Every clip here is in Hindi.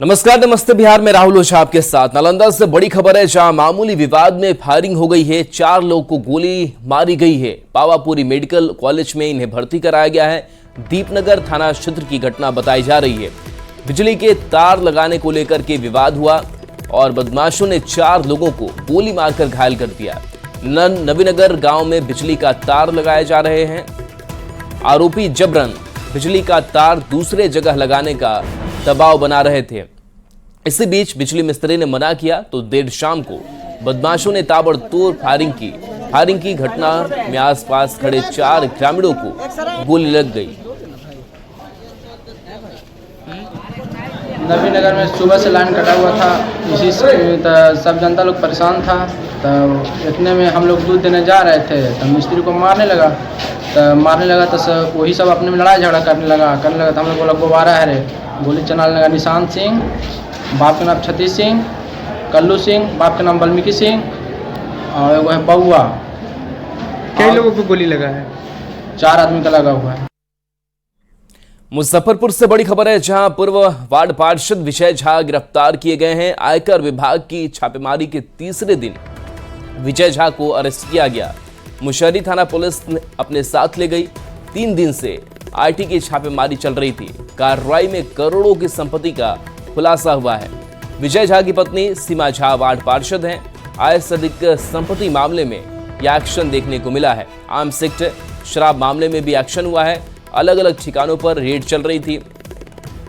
नमस्कार, नमस्ते बिहार में राहुल ओझा आपके साथ। नालंदा से बड़ी खबर है, जहां मामूली विवाद में फायरिंग हो गई है। 4 लोगों को गोली मारी गई है। पावापुरी मेडिकल कॉलेज में इन्हें भर्ती कराया गया है। दीपनगर थाना क्षेत्र की घटना बताई जा रही है। बिजली के तार लगाने को लेकर के विवाद हुआ और बदमाशों ने 4 लोगों को गोली मारकर घायल कर दिया। नवीनगर गांव में बिजली का तार लगाए जा रहे हैं। आरोपी जबरन बिजली का तार दूसरे जगह लगाने का दबाव बना रहे थे। इसी बीच बिजली मिस्त्री ने मना किया तो देर शाम को बदमाशों ने ताबड़तोड़ फायरिंग की घटना में आसपास खड़े 4 ग्रामीणों को गोली लग गई। नवीनगर में सुबह से लाइन कटा हुआ था, इसी से सब जनता लोग परेशान था। तो इतने में हम लोग दूध देने जा रहे थे तो मिस्त्री को मारने लगा तो वही सब अपने में लड़ाई झगड़ा करने लगा तो हम लोग बोला गोबारा है रे। गोली चलाने लगा निशांत सिंह, बाप के नाम छतीश सिंह, कल्लू सिंह, बाप के नाम वाल्मीकि सिंह और एगो है बउआ। कई लोगों को गोली लगा है? 4 आदमी का लगा हुआ है। मुजफ्फरपुर से बड़ी खबर है, जहां पूर्व वार्ड पार्षद विजय झा गिरफ्तार किए गए हैं। आयकर विभाग की छापेमारी के तीसरे दिन विजय झा को अरेस्ट किया गया। मुशहरी थाना पुलिस ने अपने साथ ले गई। 3 दिन से आईटी की छापेमारी चल रही थी। कार्रवाई में करोड़ों की संपत्ति का खुलासा हुआ है। विजय झा की पत्नी सीमा झा वार्ड पार्षद हैं। आय से अधिक संपत्ति मामले में यह एक्शन देखने को मिला है। आर्म्स एक्ट शराब मामले में भी एक्शन हुआ है। अलग अलग ठिकानों पर रेड चल रही थी।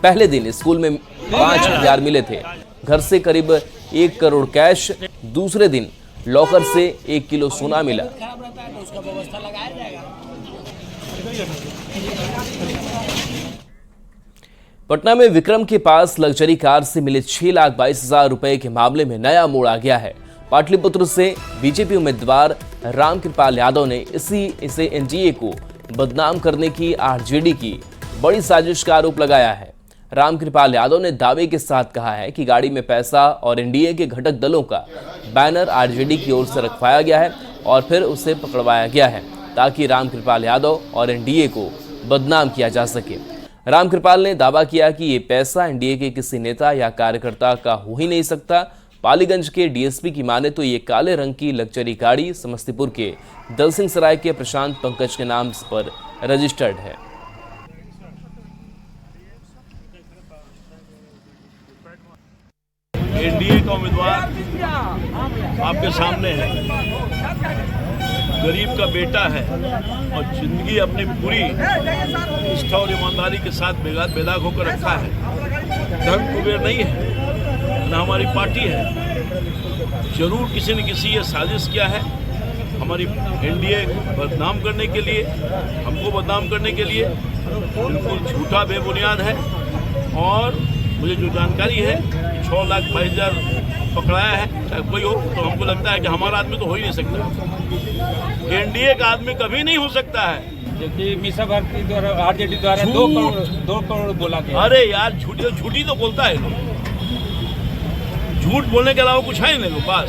पहले दिन स्कूल में 5 हथियार मिले थे। घर से करीब 1 करोड़ कैश। दूसरे दिन लॉकर से 1 किलो सोना मिला। पटना में विक्रम के पास लग्जरी कार से मिले 6,22,000 रुपए के मामले में नया मोड़ आ गया है। पाटलिपुत्र से बीजेपी उम्मीदवार रामकृपाल यादव ने इसे एनडीए को बदनाम करने की आरजेडी की बड़ी साजिश का आरोप लगाया है। रामकृपाल यादव ने दावे के साथ कहा है कि गाड़ी में पैसा और एनडीए के घटक दलों का बैनर आरजेडी की ओर से रखवाया गया है और फिर उसे पकड़वाया गया है ताकि रामकृपाल यादव और एनडीए को बदनाम किया जा सके। रामकृपाल ने दावा किया कि ये पैसा एनडीए के किसी नेता या कार्यकर्ता का हो ही नहीं सकता। पालीगंज के डीएसपी की माने तो ये काले रंग की लग्जरी गाड़ी समस्तीपुर के दलसिंह सराय के प्रशांत पंकज के नाम पर रजिस्टर्ड है। एनडीए का उम्मीदवार आपके सामने है, गरीब का बेटा है और जिंदगी अपनी पूरी निष्ठा और ईमानदारी के साथ बेदाग होकर रखा है। धर्म कुबेर नहीं है, न हमारी पार्टी है। जरूर किसी न किसी ये साजिश किया है हमारी एनडीए बदनाम करने के लिए, हमको बदनाम करने के लिए। बिल्कुल झूठा बेबुनियाद है। और मुझे जो जानकारी है 6,22,000 पकड़ाया है, चाहे कोई हो, तो हमको लगता है कि हमारा आदमी तो हो ही नहीं सकता। एनडीए का आदमी कभी नहीं हो सकता है। जबकि मीसा भारती द्वारा आरजेडी द्वारा 2 करोड़ बोला गया। अरे यार झूठी तो बोलता है लोग। झूठ बोलने के अलावा कुछ है नहीं लोग पास।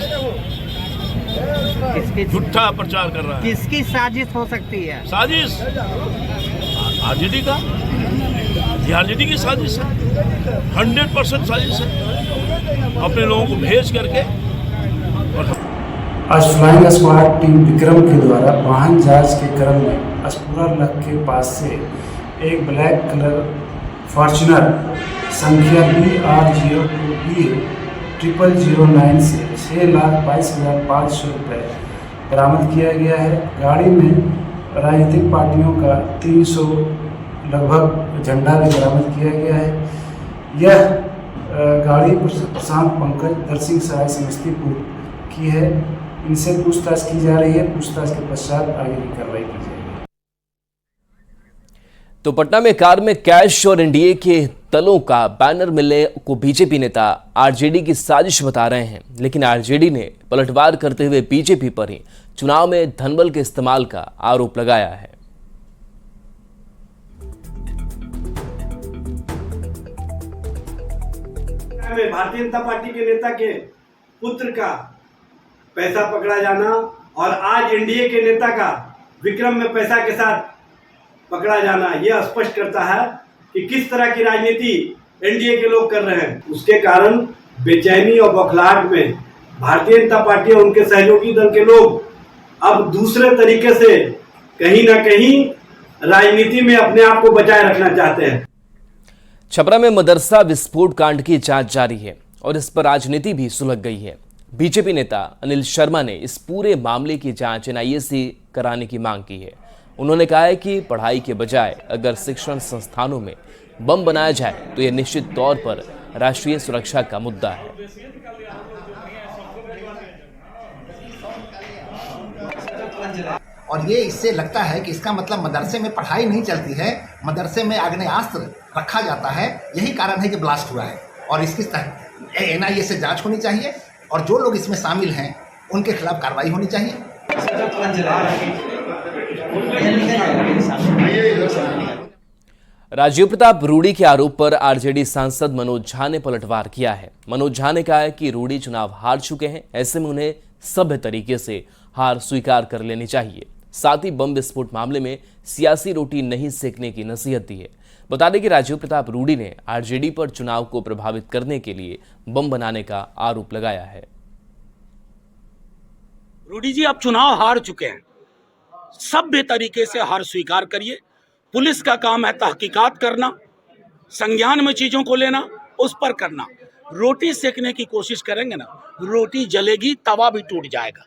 झूठा प्रचार कर रहा है। किसकी साजिश हो सकती है? साजिश आरजेडी का, आरजेडी की साजिश है। 100% साजिश है। अपने लोगों को भेज करके। और आज फ्लाइंग स्क्वाड टीम विक्रम के द्वारा वाहन जांच के क्रम में अस्पुरा लक के पास से एक ब्लैक कलर फॉर्च्यूनर संख्या BR02B 0009 से 6,22,500 रुपये बरामद किया गया है। गाड़ी में राजनीतिक पार्टियों का 300 लगभग झंडा भी बरामद किया गया है। यह गाड़ी प्रशांत पंकज दलसिंह सराय समस्तीपुर की है। इनसे पूछताछ की जा रही है। पूछताछ के पश्चात आगे की कार्रवाई की जाएगी। तो पटना में कार में कैश और एनडीए के दलों का बैनर मिलने को बीजेपी नेता आरजेडी की साजिश बता रहे हैं, लेकिन आरजेडी ने पलटवार करते हुए बीजेपी पर ही चुनाव में धनबल के इस्तेमाल का आरोप लगाया है। भारतीय जनता पार्टी के नेता के पुत्र का पैसा पकड़ा जाना और आज एनडीए के नेता का विक्रम में पैसा के साथ पकड़ा जाना, यह स्पष्ट करता है कि किस तरह की राजनीति एनडीए के लोग कर रहे हैं। उसके कारण बेचैनी और बौखलाहट में भारतीय जनता पार्टी और उनके सहयोगी दल के लोग अब दूसरे तरीके से कहीं ना कहीं राजनीति में अपने आप को बचाए रखना चाहते हैं। छपरा में मदरसा विस्फोट कांड की जांच जारी है और इस पर राजनीति भी सुलग गई है। बीजेपी नेता अनिल शर्मा ने इस पूरे मामले की जांच एनआईए से कराने की मांग की है। उन्होंने कहा है कि पढ़ाई के बजाय अगर शिक्षण संस्थानों में बम बनाया जाए तो यह निश्चित तौर पर राष्ट्रीय सुरक्षा का मुद्दा है। और ये इससे लगता है कि इसका मतलब मदरसे में पढ़ाई नहीं चलती है, मदरसे में आग्नेयास्त्र रखा जाता है। यही कारण है कि ब्लास्ट हुआ है और इसकी एनआईए से जांच होनी चाहिए और जो लोग इसमें शामिल हैं उनके खिलाफ कार्रवाई होनी चाहिए। राजीव प्रताप रूडी के आरोप पर आरजेडी सांसद मनोज झा ने पलटवार किया है। मनोज झा ने कहा है कि रूडी चुनाव हार चुके हैं, ऐसे में उन्हें सभ्य तरीके से हार स्वीकार कर लेनी चाहिए। साथ ही बम विस्फोट मामले में सियासी रोटी नहीं सेकने की नसीहत दी है। बता दें कि राजीव प्रताप रूडी ने आरजेडी पर चुनाव को प्रभावित करने के लिए बम बनाने का आरोप लगाया है। रूडी जी, आप चुनाव हार चुके हैं, सभ्य तरीके से हार स्वीकार करिए। पुलिस का काम है तहकीकात करना, संज्ञान में चीजों को लेना, उस पर करना। रोटी सेकने की कोशिश करेंगे ना, रोटी जलेगी, तवा भी टूट जाएगा।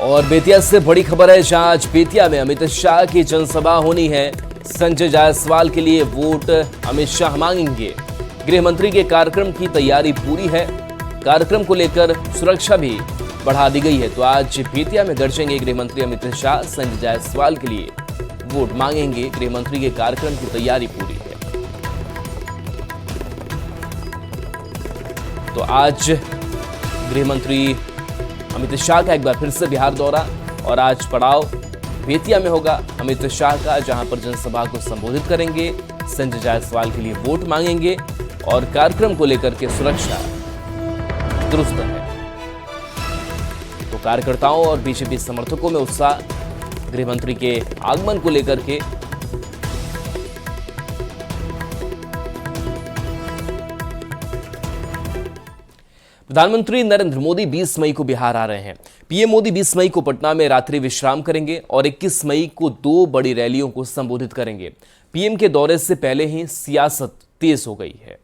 और बेतिया से बड़ी खबर है, जहां आज बेतिया में अमित शाह की जनसभा होनी है। संजय जायसवाल के लिए वोट अमित शाह मांगेंगे। गृह मंत्री के कार्यक्रम की तैयारी पूरी है। कार्यक्रम को लेकर सुरक्षा भी बढ़ा दी गई है। तो आज बेतिया में गरजेंगे गृह मंत्री अमित शाह। संजय जायसवाल के लिए वोट मांगेंगे। गृह मंत्री के कार्यक्रम की तैयारी पूरी है। तो आज गृह मंत्री अमित शाह का एक बार फिर से बिहार दौरा और आज पड़ाव बेतिया में होगा अमित शाह का, जहां पर जनसभा को संबोधित करेंगे। संजय जायसवाल के लिए वोट मांगेंगे और कार्यक्रम को लेकर के सुरक्षा दुरुस्त है। तो कार्यकर्ताओं और बीजेपी समर्थकों में उत्साह गृह मंत्री के आगमन को लेकर के। प्रधानमंत्री नरेंद्र मोदी 20 मई को बिहार आ रहे हैं। पीएम मोदी 20 मई को पटना में रात्रि विश्राम करेंगे और 21 मई को 2 बड़ी रैलियों को संबोधित करेंगे। पीएम के दौरे से पहले ही सियासत तेज हो गई है।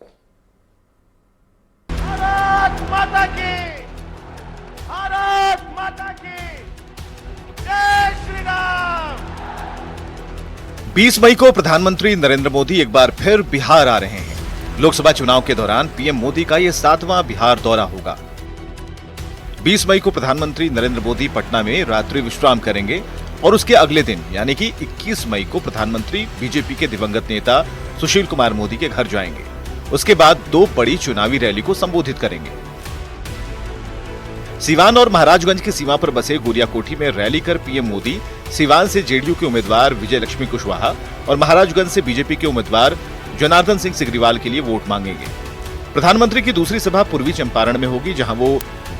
भारत माता की, भारत माता की, जय श्री राम। 20 मई को प्रधानमंत्री नरेंद्र मोदी एक बार फिर बिहार आ रहे हैं। लोकसभा चुनाव के दौरान पीएम मोदी का यह 7वां बिहार दौरा होगा। 20 मई को प्रधानमंत्री नरेंद्र मोदी पटना में रात्रि विश्राम करेंगे और उसके अगले दिन यानी कि 21 मई को प्रधानमंत्री बीजेपी के दिवंगत नेता सुशील कुमार मोदी के घर जाएंगे। उसके बाद 2 बड़ी चुनावी रैली को संबोधित करेंगे। सीवान और महाराजगंज की सीमा पर बसे गुरियाकोठी में रैली कर पीएम मोदी सीवान से जेडीयू के उम्मीदवार विजय लक्ष्मी कुशवाहा और महाराजगंज से बीजेपी के उम्मीदवार जनार्दन सिंह सिग्रीवाल के लिए वोट मांगेंगे। प्रधानमंत्री की दूसरी सभा पूर्वी चंपारण में होगी, जहां वो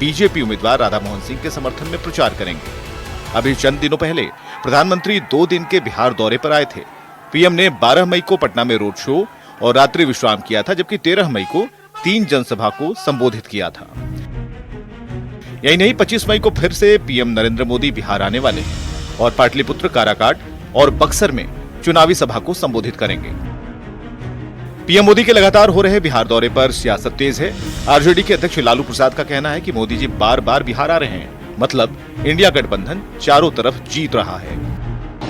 बीजेपी उम्मीदवार राधा मोहन सिंह के समर्थन में प्रचार करेंगे। अभी चंद दिनों पहले प्रधानमंत्री 2 दिन के बिहार दौरे पर आए थे। पीएम ने 12 मई को पटना में रोड शो और रात्रि विश्राम किया था, जबकि 13 मई को 3 जनसभा को संबोधित किया था। यही नहीं, 25 मई को फिर से पीएम नरेंद्र मोदी बिहार आने वाले हैं और पाटलिपुत्र, काराकाट और बक्सर में चुनावी सभा को संबोधित करेंगे। पीएम मोदी के लगातार हो रहे बिहार दौरे पर सियासत तेज है। आरजेडी के अध्यक्ष लालू प्रसाद का कहना है कि मोदी जी बार बार बिहार आ रहे हैं, मतलब इंडिया गठबंधन चारों तरफ जीत रहा है।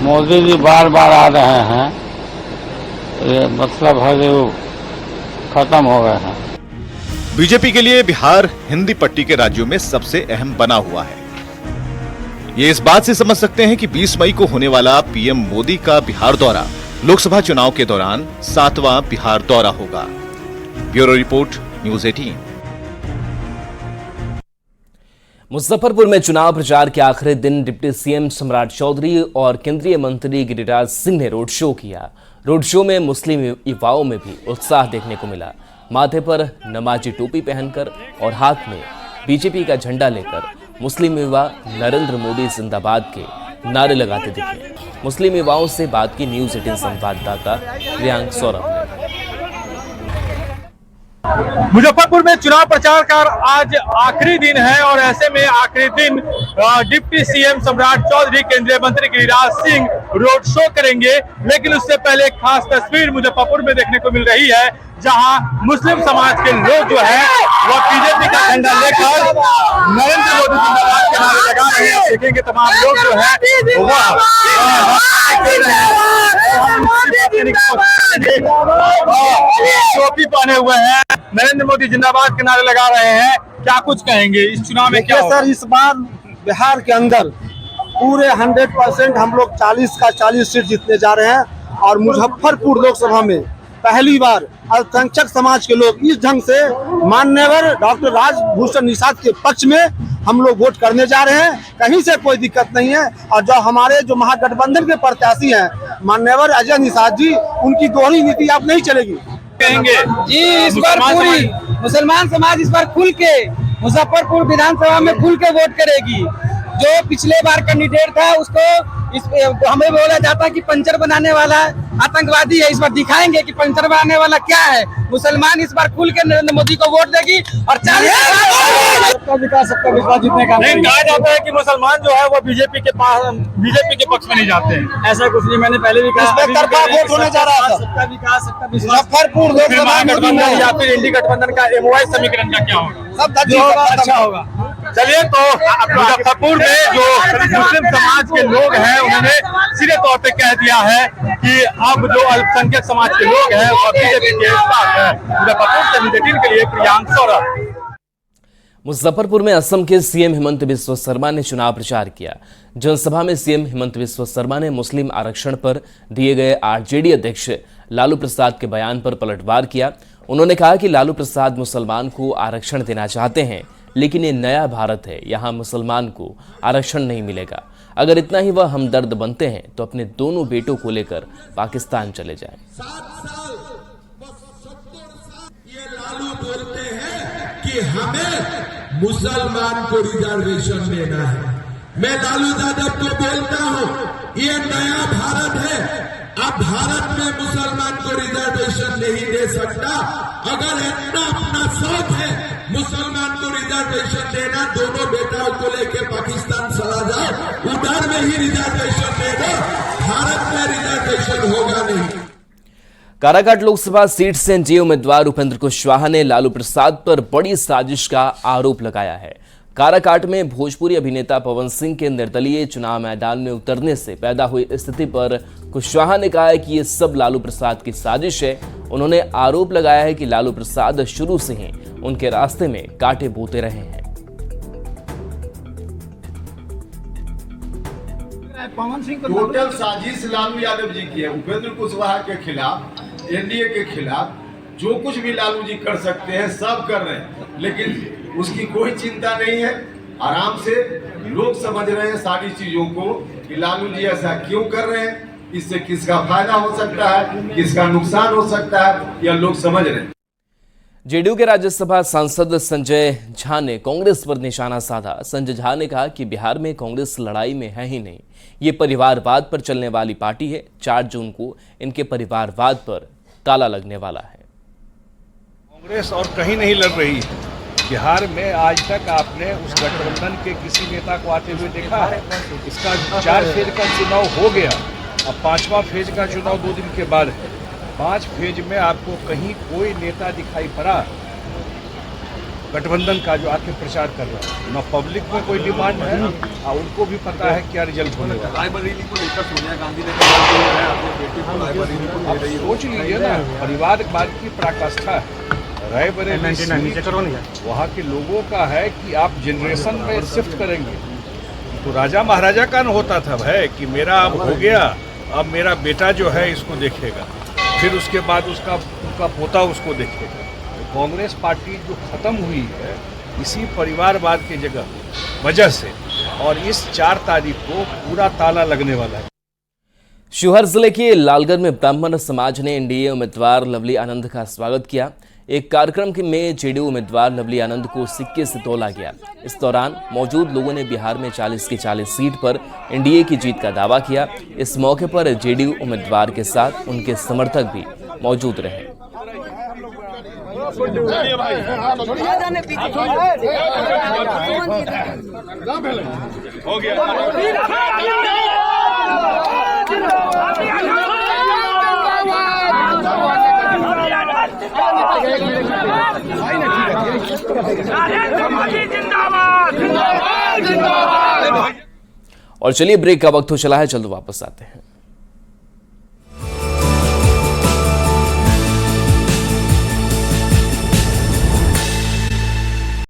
मोदी जी बार बार आ रहे हैं, ये मतलब है जो खत्म हो गए हैं। बीजेपी के लिए बिहार हिंदी पट्टी के राज्यों में सबसे अहम बना हुआ है। ये इस बात से समझ सकते हैं कि 20 मई को होने वाला पीएम मोदी का बिहार दौरा लोकसभा चुनाव के दौरान 7वां बिहार दौरा होगा। Bureau report, news 18। मुजफ्फरपुर में चुनाव प्रचार के आखिरी दिन डिप्टी सीएम सम्राट चौधरी और केंद्रीय मंत्री गिरिराज सिंह ने रोड शो किया। रोड शो में मुस्लिम युवाओं में भी उत्साह देखने को मिला। माथे पर नमाजी टोपी पहनकर और हाथ में बीजेपी का झंडा लेकर मुस्लिम युवा नरेंद्र मोदी जिंदाबाद के नारे लगाते दिखे। मुस्लिम युवाओं से बात की न्यूज़ 18 संवाददाता प्रियांक सौरभ ने। मुजफ्फरपुर में चुनाव प्रचार का आज आखिरी दिन है और ऐसे में आखिरी दिन डिप्टी सीएम सम्राट चौधरी, केंद्रीय मंत्री गिरिराज सिंह रोड शो करेंगे। लेकिन उससे पहले एक खास तस्वीर मुजफ्फरपुर में देखने को मिल रही है, जहां मुस्लिम समाज के लोग जो है वह बीजेपी का झंडा लेकर नरेंद्र मोदी जिंदाबाद के नारे लगा रहे हैं। देखेंगे तमाम लोग जो है टोपी पहने हुए हैं, नरेंद्र मोदी जिंदाबाद के नारे लगा रहे हैं। क्या कुछ कहेंगे इस चुनाव में? क्या सर, इस बार बिहार के अंदर पूरे 100% हम लोग 40 का 40 सीट जीतने जा रहे हैं और मुजफ्फरपुर लोकसभा में पहली बार अल्पसंख्यक समाज के लोग इस ढंग से माननीय डॉक्टर राजभूषण निषाद के पक्ष में हम लोग वोट करने जा रहे हैं। कहीं से कोई दिक्कत नहीं है। और जो हमारे महागठबंधन के प्रत्याशी हैं माननीय अजय निषाद जी, उनकी दोहरी नीति आप नहीं चलेगी। कहेंगे जी, इस बार पूरी मुसलमान समाज इस बार खुल के मुजफ्फरपुर विधानसभा में खुल के वोट करेगी। जो पिछले बार कैंडिडेट था उसको हमें बोला जाता कि पंचर बनाने वाला आतंकवादी है। इस बार दिखाएंगे कि पंचर बनाने वाला क्या है। मुसलमान इस बार खुल के नरेंद्र मोदी को वोट देगी और सबका विकास सबका विश्वास जीतने का नहीं कहा जाता है कि मुसलमान जो है वो बीजेपी के पक्ष में नहीं जाते हैं। ऐसा कुछ नहीं, मैंने पहले भी कहा वोट होने जा रहा था। सबका विकास सबका विश्वास मुजफ्फरपुर गठबंधन या फिर इंडी गठबंधन का MOI समीकरण का क्या होगा? सब अच्छा होगा। चलिए, तो मुजफ्फरपुर में जो मुस्लिम समाज के लोग हैं उन्होंने सीधे तौर पे कह दिया है कि अब जो अल्पसंख्यक समाज के लोग हैं वो बीजेपी के साथ है। मुजफ्फरपुर से न्यूज़ 18 के लिए प्रियांक सौरभ। मुजफ्फरपुर में असम के सीएम हिमंत बिस्वा शर्मा ने चुनाव प्रचार किया। जनसभा में सीएम हिमंत बिस्वा शर्मा ने मुस्लिम आरक्षण पर दिए गए आरजेडी अध्यक्ष लालू प्रसाद के बयान पर पलटवार किया। उन्होंने कहा कि लालू प्रसाद मुसलमान को आरक्षण देना चाहते हैं, लेकिन ये नया भारत है, यहाँ मुसलमान को आरक्षण नहीं मिलेगा। अगर इतना ही वह हमदर्द बनते हैं तो अपने दोनों बेटों को लेकर पाकिस्तान चले जाएं। ये लालू बोलते हैं कि हमें मुसलमान को रिजर्वेशन देना है। मैं लालू यादव को बोलता हूँ, ये नया भारत है। अब भारत में मुसलमान को रिजर्वेशन नहीं दे सकता। अगर इतना अपना शौक है मुसलमान को रिजर्वेशन देना, दोनों बेटाओं को लेके पाकिस्तान चला जाओ, उधर में ही रिजर्वेशन दे दो, भारत में रिजर्वेशन होगा नहीं। काराकाट लोकसभा सीट से एनडीए उम्मीदवार उपेंद्र कुशवाहा ने लालू प्रसाद पर बड़ी साजिश का आरोप लगाया है। काराकाट में भोजपुरी अभिनेता पवन सिंह के निर्दलीय चुनाव मैदान में उतरने से पैदा हुई स्थिति पर कुशवाहा ने कहा है कि ये सब लालू प्रसाद की साजिश है। उन्होंने आरोप लगाया है कि लालू प्रसाद शुरू से ही उनके रास्ते में कांटे बोते रहे हैं। टोटल साजिश लालू यादव जी की है। उपेंद्र कुशवाहा के खिलाफ, एनडीए के खिलाफ जो कुछ भी लालू जी कर सकते हैं सब कर रहे हैं, लेकिन उसकी कोई चिंता नहीं है। आराम से लोग समझ रहे हैं सारी चीजों को कि लालू जी ऐसा क्यों कर रहे हैं, इससे किसका फायदा हो सकता है, किसका नुकसान हो सकता है, यह लोग समझ रहे हैं। जेडीयू के राज्यसभा सांसद संजय झा ने कांग्रेस पर निशाना साधा। संजय झा ने कहा कि बिहार में कांग्रेस लड़ाई में है ही नहीं, ये परिवारवाद पर चलने वाली पार्टी है। 4 जून को इनके परिवारवाद पर ताला लगने वाला है। कांग्रेस और कहीं नहीं लड़ रही है। बिहार में आज तक आपने उस गठबंधन के किसी नेता को आते हुए देखा है? इसका 4 फेज का चुनाव हो गया, अब 5वां फेज का चुनाव 2 दिन के बाद है। 5 फेज में आपको कहीं कोई नेता दिखाई पड़ा गठबंधन का जो आके प्रचार कर रहा है? न पब्लिक में कोई डिमांड है और उनको भी पता है क्या रिजल्ट होने वाला है। आप सोच लीजिए ना, परिवारवाद की पराकाष्ठा है। रायबरेली वहाँ के लोगों का है कि आप जनरेशन में शिफ्ट करेंगे तो राजा महाराजा का न होता था भाई कि मेरा अब हो गया, अब मेरा बेटा जो है इसको देखेगा, फिर उसके बाद उसका पोता उसको देखेगा। तो कांग्रेस पार्टी जो खत्म हुई है इसी परिवारवाद की वजह से, और इस 4 तारीख को पूरा ताला लगने वाला है। शिवहर जिले के लालगढ़ में ब्राह्मण समाज ने एनडीए उम्मीदवार लवली आनंद का स्वागत किया। एक कार्यक्रम में जेडीयू उम्मीदवार लवली आनंद को सिक्के से तोला गया। इस दौरान मौजूद लोगों ने बिहार में 40 की 40 सीट पर एनडीए की जीत का दावा किया। इस मौके पर जेडीयू उम्मीदवार के साथ उनके समर्थक भी मौजूद रहे। और चलिए ब्रेक का वक्त हो चला है, जल्द वापस आते हैं।